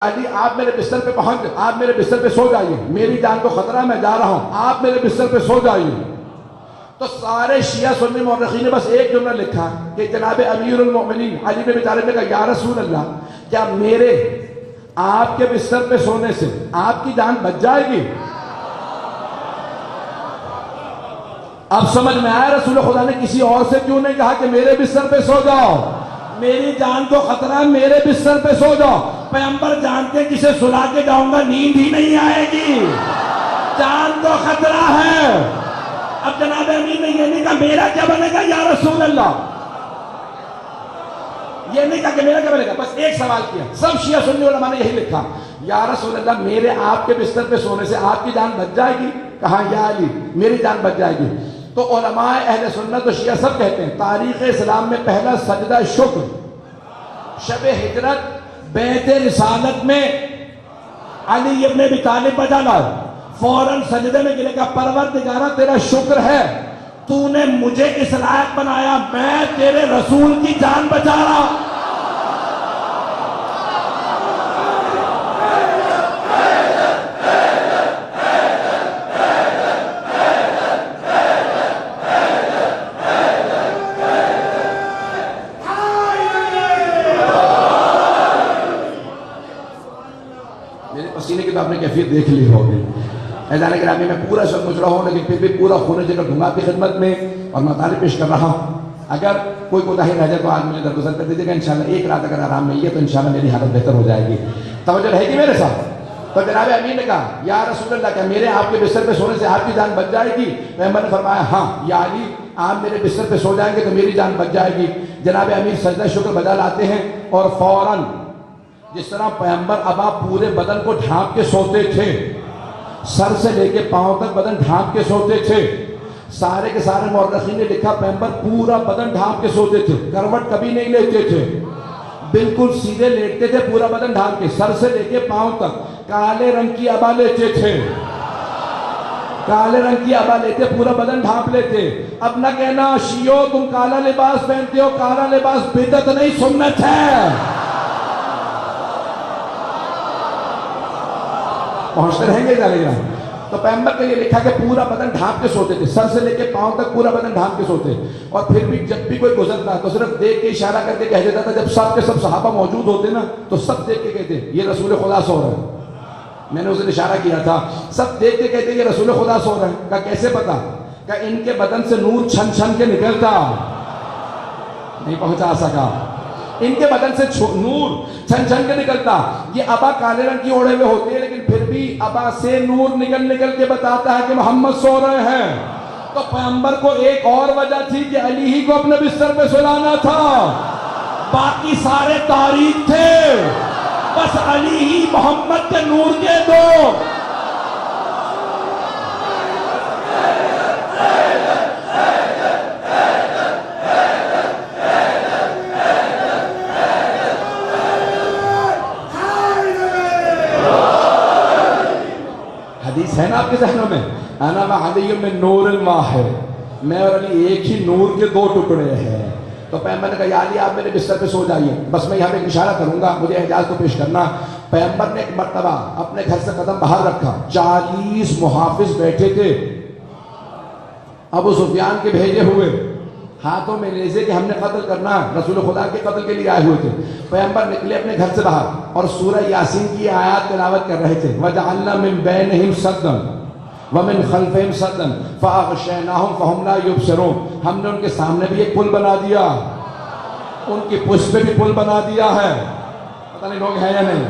علی آپ میرے بستر پہ پہنچ، آپ میرے بستر پہ سو جائیے، میری جان کو خطرہ، میں جا رہا ہوں، آپ میرے بستر پہ سو جائیے۔ تو سارے شیعہ سنی مورخین نے بس ایک جملہ لکھا کہ جناب امیر المومنین علی بن ابی طالب نے کہا یا رسول اللہ، کیا میرے آپ کے بستر پہ سونے سے آپ کی جان بچ جائے گی؟ اب سمجھ میں آیا رسول خدا نے کسی اور سے کیوں نہیں کہا کہ میرے بستر پہ سو جاؤ، میری جان کو خطرہ، میرے بستر پہ سو جاؤ۔ پیغمبر جانتے کسے سلا کے جاؤں گا نیند ہی نہیں آئے گی، جان کو خطرہ ہے۔ اب جناب امیر نے یہ نہیں کہا میرا کیا بنے گا یا رسول اللہ، یہ نہیں کہا کہ میرا کیا بنے گا، بس ایک سوال کیا۔ سب شیعہ سنی علماء نے یہی لکھا یا رسول اللہ میرے آپ کے بستر پہ سونے سے آپ کی جان بچ جائے گی؟ کہا یا علی میری جان بچ جائے گی۔ تو علماء اہل سنت و شیعہ سب کہتے ہیں تاریخ اسلام میں پہلا سجدہ شکر شب ہجرت بیت رسالت میں علی ابن ابی طالب بجا لائے، فوراً سجدے میں گرے، کہا پروردگارہ تیرا شکر ہے، تو نے مجھے اس لائق بنایا، میں تیرے رسول کی جان بچا رہا۔ پسینے کی تو آپ نے کیفیت دیکھ لی ہوگی۔ اعزان گرامی میں پورا سب مجھ رہا ہوں لیکن پھر بھی پورا خون جگر دوں گا آپ کی خدمت میں اور مطالب پیش کر رہا ہوں۔ اگر کوئی کوتاہی رہ جائے تو آج مجھے درگزر کر دیجیے گا، انشاءاللہ ایک رات اگر آرام ملی ہے تو انشاءاللہ میری حالت بہتر ہو جائے گی۔ توجہ رہے گی میرے ساتھ؟ تو جناب امیر نے کہا یا رسول اللہ کیا میرے آپ کے بستر پہ سونے سے آپ کی جان بچ جائے گی؟ پیغمبر نے فرمایا ہاں یا علی آپ میرے بستر پہ سو جائیں گے تو میری جان بچ جائے گی۔ جناب امیر سجدہ شکر بجا لاتے ہیں اور فوراً جس طرح پیغمبر ابا پورے بدن کو ڈھانپ کے سوتے تھے، سر سے لے کے پاؤں تک بدن ڈھانپ کے سوتے تھے، سارے کے سارے مورخین نے لکھا پیغمبر پورا بدن ڈھانپ کے سوتے تھے، کروٹ کبھی نہیں لیتے تھے، بالکل سیدھے لیٹتے تھے، پورا بدن ڈھانپ کے، سر سے لے کے پاؤں تک۔ کالے رنگ کی ابا لیتے تھے، کالے رنگ کی ابا لیتے، پورا بدن ڈھانپ لیتے۔ اب نہ کہنا شیعو تم کالا لباس پہنتے ہو، کالا لباس بدعت نہیں سنت ہے۔ پہنچتے رہیں گے جانے گا۔ تو پیغمبر کے لیے لکھا کہ پورا بدن ڈھانپ کے سوتے تھے، سر سے لے کے پاؤں تک پورا بدن ڈھانپ کے سوتے، اور پھر بھی جب بھی کوئی گزرتا تو صرف دیکھ کے اشارہ کر کے کہہ دیتا تھا۔ جب سب کے سب صحابہ موجود ہوتے نا تو سب دیکھ کے کہتے یہ رسول خدا سو رہا ہے۔ میں نے اسے اشارہ کیا تھا، سب دیکھ کے کہتے یہ رسول خدا سو رہا ہے۔ کہا کیسے پتا؟ کہ ان کے بدن سے نور چھن چھن کے نکلتا، نہیں پہنچا سکا، ان کے بدن سے نور چھن چھن کے نکلتا۔ یہ ابا کالے رنگ کی اوڑھے ہوئے ہوتے ہیں لیکن پھر بھی ابا سے نور نکل کے بتاتا ہے کہ محمد سو رہے ہیں۔ تو پیغمبر کو ایک اور وجہ تھی کہ علی ہی کو اپنے بستر پہ سلانا تھا، باقی سارے تاریخ تھے، بس علی ہی محمد کے نور کے دو۔ حدیث ہے نا آپ کے ذہنوں میں، انا و علی من نور واحد، میں اور علی ایک ہی نور کے دو ٹکڑے ہیں۔ تو پیغمبر نے کہا یا علی آپ میرے بستر پہ سو جائیے، بس میں یہاں پہ ایک اشارہ کروں گا، مجھے اعجاز کو پیش کرنا۔ پیغمبر نے ایک مرتبہ اپنے گھر سے قدم باہر رکھا، 40 محافظ بیٹھے تھے، ابو سفیان کے بھیجے ہوئے، ہاتھوں میں نیزے کہ ہم نے قتل کرنا، رسول خدا کے قتل کے لیے آئے ہوئے تھے۔ پیغمبر نکلے اپنے گھر سے باہر اور سورہ یاسین کی آیات تلاوت کر رہے تھے، وَجَعَلْنَا مِن بَيْنِهِمْ سَدًّا وَمِن خَلْفِهِمْ سَدًّا فَأَغْشَيْنَاهُمْ فَهُمْ لَا يُبْصِرُونَ، ہم نے ان کے سامنے بھی ایک پل بنا دیا، ان کی پشت پہ بھی پل بنا دیا ہے، پتہ نہیں لوگ ہیں یا نہیں۔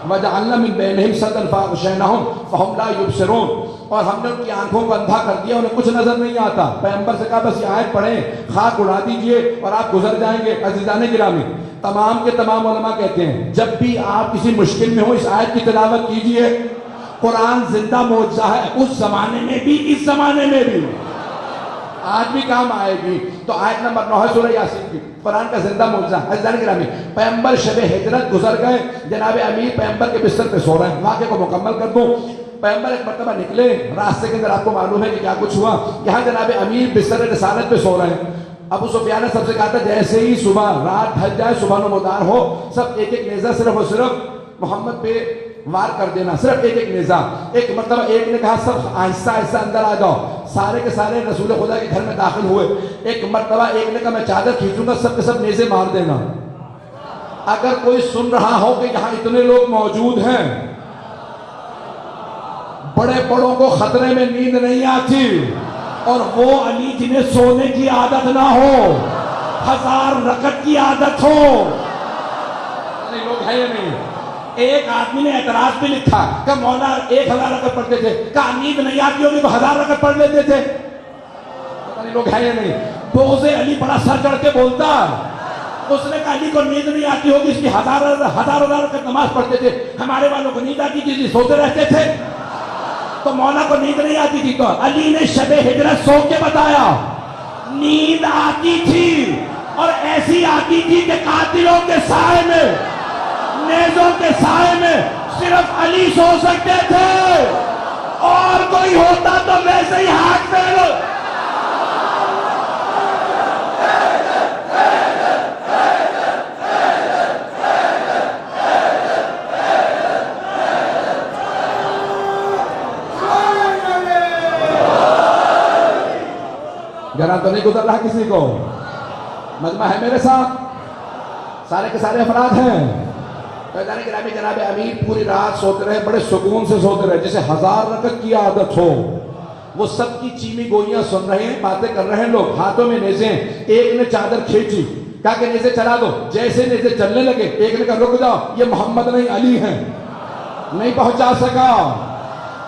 وَجَعَلْنَا مِن بَيْنِهِمْ سَدًّا فَأَغْشَيْنَاهُمْ فَهُمْ لَا يُبْصِرُونَ، اور ہم نے ان کی آنکھوں کو اندھا کر دیا، انہیں کچھ نظر نہیں آتا۔ پیغمبر سے کہا بس یہ آیت پڑھیں، خاک اڑا دیجئے اور آپ گزر جائیں گے۔ عزیزان گرامی، تمام کے تمام علماء کہتے ہیں جب بھی آپ کسی مشکل میں ہو اس آیت کی تلاوت کیجئے، قرآن زندہ معجزہ ہے، اس زمانے میں بھی اس زمانے میں بھی آج بھی کام آئے گی۔ تو آیت نمبر 9 ہے سورہ یاسین کی، قرآن کا زندہ معجزہ۔ عزیزان گرامی، پیغمبر شب ہجرت گزر گئے، جناب امیر پیغمبر کے بستر پہ سو رہے ہیں۔ واقعے کو مکمل کر دوں، پیغمبر ایک مرتبہ نکلے، راستے کے اندر آپ کو معلوم ہے کہ کیا کچھ ہوا۔ یہاں جناب امیر بستر رسالت پہ سو رہے ہیں، ابو سفیان نے سب سے کہا تھا جیسے ہی صبح رات ڈھل جائے، صبح نمودار ہو، سب ایک ایک نیزہ صرف اور صرف محمد پہ وار کر دینا، صرف ایک ایک نظام. ایک مرتبہ ایک نے کہا سب آہستہ آہستہ اندر آ جاؤ، سارے کے سارے رسول خدا کے گھر میں داخل ہوئے. ایک مرتبہ ایک نے کہا میں چادر کھینچوں گا، سب کے سب نیزے مار دینا. اگر کوئی سن رہا ہو کہ یہاں اتنے لوگ موجود ہیں، بڑے بڑوں کو خطرے میں نیند نہیں آتی، اور وہ علی جنہیں سونے کی عادت نہ ہو، 1000 رکعت کی عادت ہو. لوگ ہے یا نہیں؟ ایک آدمی نے اعتراض بھی لکھا کہ مولا 1000 رکعت پڑھتے تھے، کہا نیند نہیں آتی ہوگی تو 1000 رکعت پڑھ لیتے تھے. پتہ نہیں لوگ ہے یا نہیں؟ بغض علی بڑا سر چڑھ کے بولتا. اس نے کہا علی کو نیند نہیں آتی ہوگی، اس کی ہزار رکعت نماز پڑھتے تھے، ہمارے والوں کو نیند آتی تھی سوتے رہتے تھے. تو مولا کو نیند نہیں آتی تھی، تو علی نے شب ہجرت سو کے بتایا نیند آتی تھی، اور ایسی آتی تھی کہ قاتلوں کے سائے میں، نیزوں کے سائے میں صرف علی سو سکتے تھے، اور کوئی ہوتا تو ویسے ہی ہاتھ پھیرو. گرا تو نہیں گزر رہا کسی کو؟ مجمع ہے میرے ساتھ؟ سارے کے سارے افراد ہیں. جناب امیر پوری رات سوتے رہے، بڑے سکون سے سوتے رہے، جسے 1000 رکعت کی عادت ہو. وہ سب کی چیمی گوئیاں سن رہے ہیں، باتیں کر رہے ہیں لوگ، ہاتھوں میں نیزیں. ایک نے چادر کھینچی، کہا کہ نیزے چلا دو. جیسے نیزے چلنے لگے، ایک نے کہا رک جاؤ، یہ محمد نہیں علی ہیں. نہیں پہنچا سکا.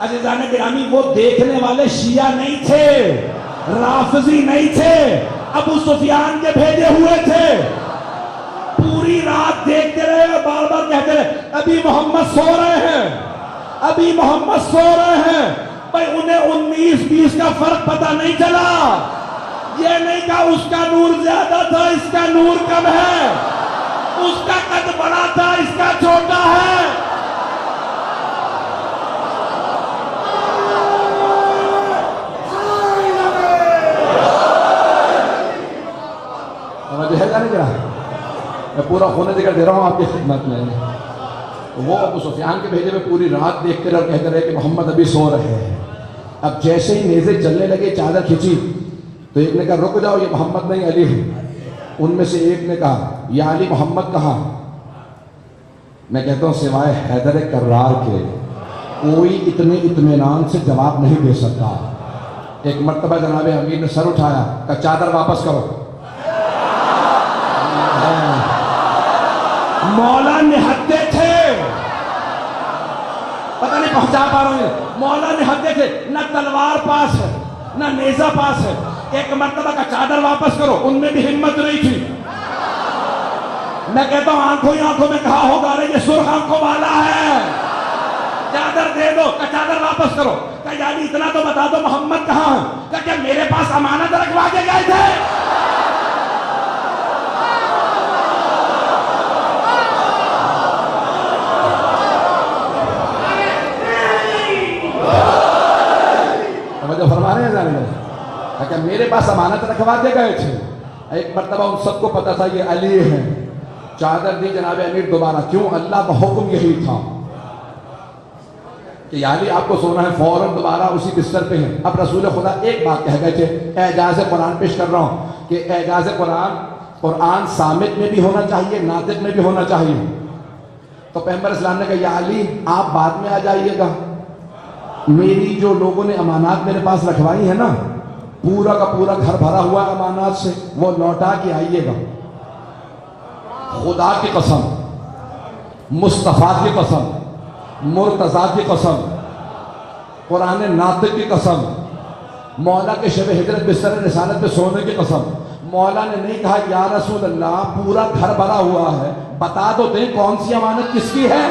عزیزان گرامی، وہ دیکھنے والے شیعہ نہیں تھے، رافضی نہیں تھے، ابو سفیان کے بھیجے ہوئے تھے. پوری رات دیکھتے رہے اور بار بار کہتے رہے ابھی محمد سو رہے ہیں، ابھی محمد سو رہے ہیں. بھائی انہیں 19-20 کا فرق پتہ نہیں چلا. یہ نہیں کہا اس کا نور زیادہ تھا، اس کا نور کم ہے، اس کا قد بڑا تھا، اس کا چھوٹا ہے. میں پورا ہونے ذکر دے رہا ہوں آپ کی خدمت میں. وہ ابو سفیان کے بھیجے میں پوری رات دیکھتے رہے اور کہتے رہے کہ محمد ابھی سو رہے ہیں. اب جیسے ہی نیزے چلنے لگے، چادر کھینچی تو ایک نے کہا رک جاؤ، یہ محمد نہیں علی ہے. ان میں سے ایک نے کہا یا علی محمد کہاں؟ میں کہتا ہوں سوائے حیدر کرار کے کوئی اتنے اطمینان سے جواب نہیں دے سکتا. ایک مرتبہ جناب امیر نے سر اٹھایا، کہا چادر واپس کرو. مولا نہتے تھے، پتہ نہیں پہنچا پا رہے ہیں. مولا نہتے تھے، نہ تلوار پاس ہے نہ نیزہ پاس ہے. ایک مرتبہ کا چادر واپس کرو، ان میں بھی ہمت نہیں تھی. میں کہتا ہوں آنکھوں ہی آنکھوں میں کہا ہوگا رہے یہ سرخ آنکھوں والا ہے، چادر دے دو. کہ چادر واپس کرو. کہ یعنی اتنا تو بتا دو محمد کہاں ہے؟ کہ کیا میرے پاس امانت رکھوا کے گئے تھے؟ فرما رہے ہیں ظالم، کہ میرے پاس امانت رکھوا کے گئے تھے. ایک مرتبہ ان سب کو پتا تھا یہ علی ہیں. چادر دی جناب امیر دوبارہ. کیوں؟ اللہ کا حکم یہی تھا کہ یا علی آپ کو سونا ہے. فوراً دوبارہ اسی بستر پہ ہیں. اب رسول خدا ایک بات کہہ گئے تھے، اعجاز قرآن پیش کر رہا ہوں کہ اعجاز قرآن صامت میں بھی ہونا چاہیے، ناطق میں بھی ہونا چاہیے. تو پیغمبر اسلام نے کہا یا علی آپ بعد میں آ جائیے گا، میری جو لوگوں نے امانات میرے پاس رکھوائی ہے نا، پورا کا پورا گھر بھرا ہوا امانات سے، وہ لوٹا کے آئیے گا. خدا کی قسم، مصطفیٰ کی قسم، مرتضیٰ کی قسم، قرآن ناطق کی قسم، مولا کے شب ہجرت بستر رسالت پہ سونے کی قسم. مولا نے نہیں کہا یا رسول اللہ پورا گھر بھرا ہوا ہے، بتا تو دیں کون سی امانت کس کی ہے.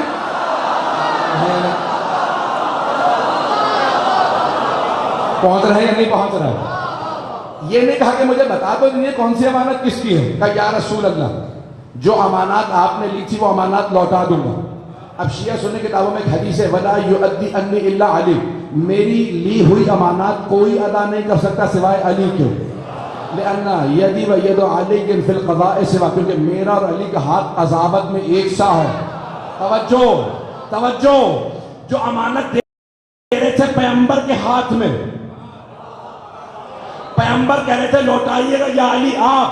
پہنچ رہے یا نہیں پہنچ رہے؟ یہ نہیں کہا کہ مجھے بتا دو دیں کون سی امانت کس کی ہے. کہا یا رسول اللہ جو امانات آپ نے لی تھی وہ امانات لوٹا دوں گا. اب شیعہ سننے کتابوں میں ایک حدیث ہے وَلَا يُؤَدِّ أَنِّي إِلَّا عَلِي، میری لی ہوئی امانات کوئی ادا نہیں کر سکتا سوائے علی کے. لِأَنَّ يَدِي وَيَدُ عَلِيٍّ فِي الْقَضَاءِ سوا، کیونکہ میرا اور علی کا ہاتھ قضاوت میں ایک سا ہے. توجہ توجہ، جو امانت دے رہے تھے پیغمبر کے ہاتھ میں، پیغمبر کہہ رہے تھے لوٹائیے گا یا علی آپ،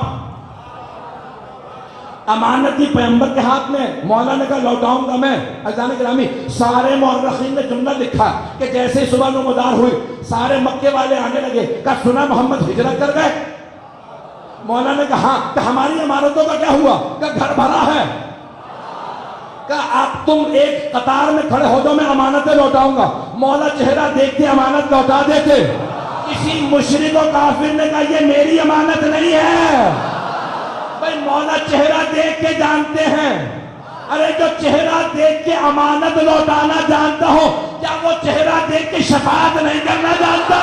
امانت دی پیغمبر کے ہاتھ میں، مولا نے کہا لوٹاؤں گا میں۔ عزیزان گرامی، سارے مورخین نے جملہ لکھا کہ جیسے صبح نمودار ہوئی سارے مکے والے آنے لگے، کہا سنا محمد ہجرت کر گئے؟ مولا نے کہا ہاں۔ کہ ہماری امانتوں کا کیا ہوا؟ کہ گھر بھرا ہے۔ کہ اب تم ایک قطار میں کھڑے ہو جاؤ، میں امانتیں لوٹاؤں گا۔ مولا چہرہ دیکھتے امانت لوٹا دیتے۔ کسی مشرک و کافر نے کہا یہ میری امانت نہیں ہے۔ بھئی مولا چہرہ دیکھ کے جانتے ہیں۔ ارے جو چہرہ دیکھ کے امانت لوٹانا جانتا ہو، کیا وہ چہرہ دیکھ کے شفاعت نہیں کرنا جانتا؟